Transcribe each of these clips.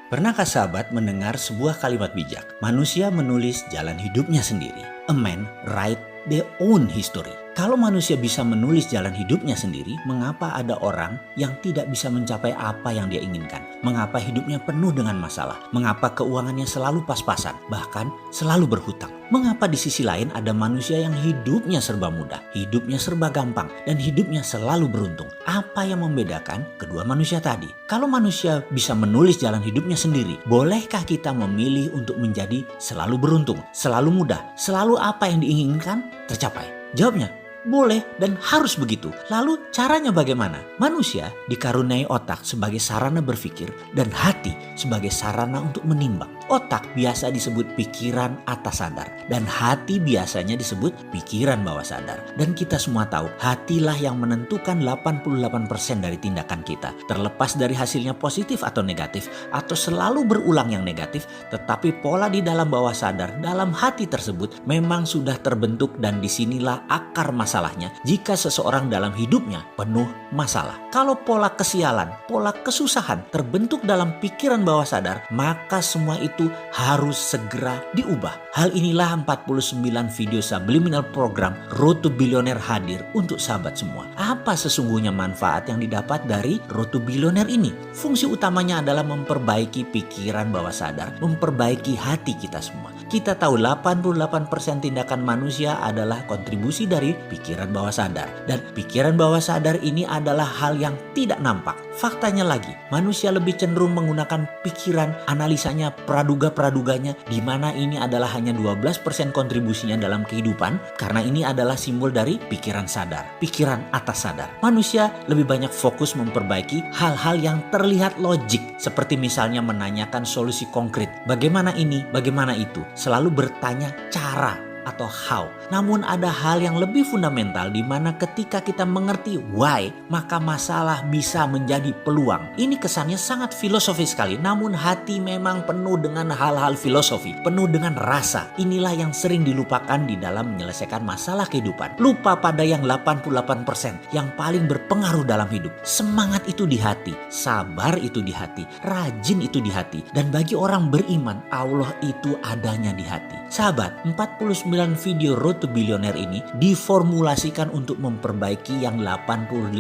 Pernahkah sahabat mendengar sebuah kalimat bijak? Manusia menulis jalan hidupnya sendiri. A man write their own history. Kalau manusia bisa menulis jalan hidupnya sendiri, mengapa ada orang yang tidak bisa mencapai apa yang dia inginkan? Mengapa hidupnya penuh dengan masalah? Mengapa keuangannya selalu pas-pasan, bahkan selalu berhutang? Mengapa di sisi lain ada manusia yang hidupnya serba mudah, hidupnya serba gampang, dan hidupnya selalu beruntung? Apa yang membedakan kedua manusia tadi? Kalau manusia bisa menulis jalan hidupnya sendiri, bolehkah kita memilih untuk menjadi selalu beruntung, selalu mudah, selalu apa yang diinginkan tercapai? Jawabnya, boleh dan harus begitu. Lalu caranya bagaimana? Manusia dikaruniai otak sebagai sarana berpikir dan hati sebagai sarana untuk menimbang. Otak biasa disebut pikiran atas sadar dan hati biasanya disebut pikiran bawah sadar. Dan kita semua tahu hatilah yang menentukan 88% dari tindakan kita. Terlepas dari hasilnya positif atau negatif atau selalu berulang yang negatif, tetapi pola di dalam bawah sadar dalam hati tersebut memang sudah terbentuk dan disinilah akar masalahnya jika seseorang dalam hidupnya penuh masalah. Kalau pola kesialan, pola kesusahan terbentuk dalam pikiran bawah sadar, maka semua itu harus segera diubah. Hal inilah 49 video subliminal program Road to Billionaire hadir untuk sahabat semua. Apa sesungguhnya manfaat yang didapat dari Road to Billionaire ini? Fungsi utamanya adalah memperbaiki pikiran bawah sadar, memperbaiki hati kita semua. Kita tahu 88% tindakan manusia adalah kontribusi dari pikiran bawah sadar. Dan pikiran bawah sadar ini adalah hal yang tidak nampak. Faktanya lagi, manusia lebih cenderung menggunakan pikiran, analisanya, praduga-praduganya, di mana ini adalah hanya 12% kontribusinya dalam kehidupan, karena ini adalah simbol dari pikiran sadar, pikiran atas sadar. Manusia lebih banyak fokus memperbaiki hal-hal yang terlihat logik, seperti misalnya menanyakan solusi konkret. Bagaimana ini, bagaimana itu? Selalu bertanya cara atau how. Namun ada hal yang lebih fundamental di mana ketika kita mengerti why, maka masalah bisa menjadi peluang. Ini kesannya sangat filosofis sekali, namun hati memang penuh dengan hal-hal filosofi, penuh dengan rasa. Inilah yang sering dilupakan di dalam menyelesaikan masalah kehidupan. Lupa pada yang 88% yang paling berpengaruh dalam hidup. Semangat itu di hati, sabar itu di hati, rajin itu di hati. Dan bagi orang beriman, Allah itu adanya di hati. Sahabat, 49 video Road to Billionaire ini diformulasikan untuk memperbaiki yang 88%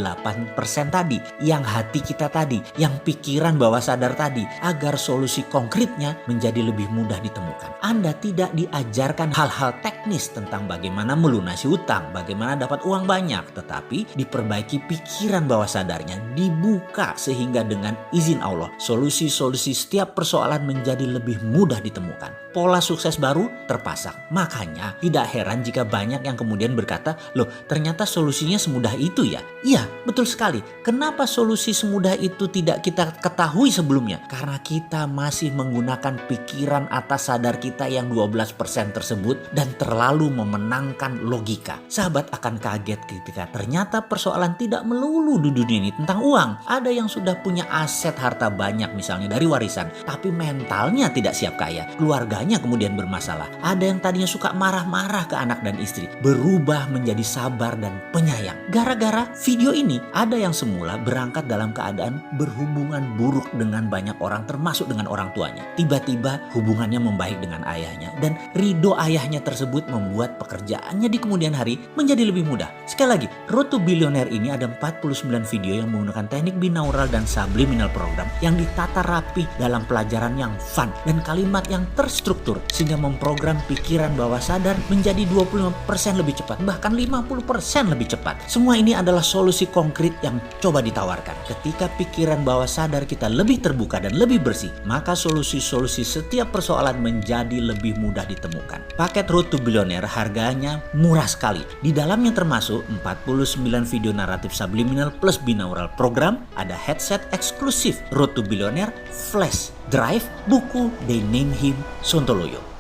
tadi, yang hati kita tadi, yang pikiran bawah sadar tadi, agar solusi konkretnya menjadi lebih mudah ditemukan. Anda tidak diajarkan hal-hal teknis tentang bagaimana melunasi utang, bagaimana dapat uang banyak, tetapi diperbaiki pikiran bawah sadarnya, dibuka sehingga dengan izin Allah, solusi-solusi setiap persoalan menjadi lebih mudah ditemukan. Pola sukses baru terpasang. Makanya tidak heran jika banyak yang kemudian berkata, loh ternyata solusinya semudah itu ya? Iya, betul sekali. Kenapa solusi semudah itu tidak kita ketahui sebelumnya? Karena kita masih menggunakan pikiran atas sadar kita yang 12% tersebut dan terlalu memenangkan logika. Sahabat akan kaget ketika ternyata persoalan tidak melulu di dunia ini tentang uang. Ada yang sudah punya aset harta banyak misalnya dari warisan, tapi mentalnya tidak siap kaya. Keluarganya kemudian bermasalah. Ada yang tadinya suka marah-marah ke anak dan istri, berubah menjadi sabar dan penyayang. Gara-gara video ini, ada yang semula berangkat dalam keadaan berhubungan buruk dengan banyak orang, termasuk dengan orang tuanya. Tiba-tiba hubungannya membaik dengan ayahnya, dan ridho ayahnya tersebut membuat pekerjaannya di kemudian hari menjadi lebih mudah. Sekali lagi, Road to Billionaire ini ada 49 video yang menggunakan teknik binaural dan subliminal program yang ditata rapi dalam pelajaran yang fun dan kalimat yang terstruktur, sehingga memprogram pikiran bawah sadar menjadi 25% lebih cepat, bahkan 50% lebih cepat. Semua ini adalah solusi konkret yang coba ditawarkan. Ketika pikiran bawah sadar kita lebih terbuka dan lebih bersih, maka solusi-solusi setiap persoalan menjadi lebih mudah ditemukan. Paket Road to Billionaire harganya murah sekali. Di dalamnya termasuk 49 video naratif subliminal plus binaural program, ada headset eksklusif Road to Billionaire, flash drive, buku They Name Him Sontoloyo.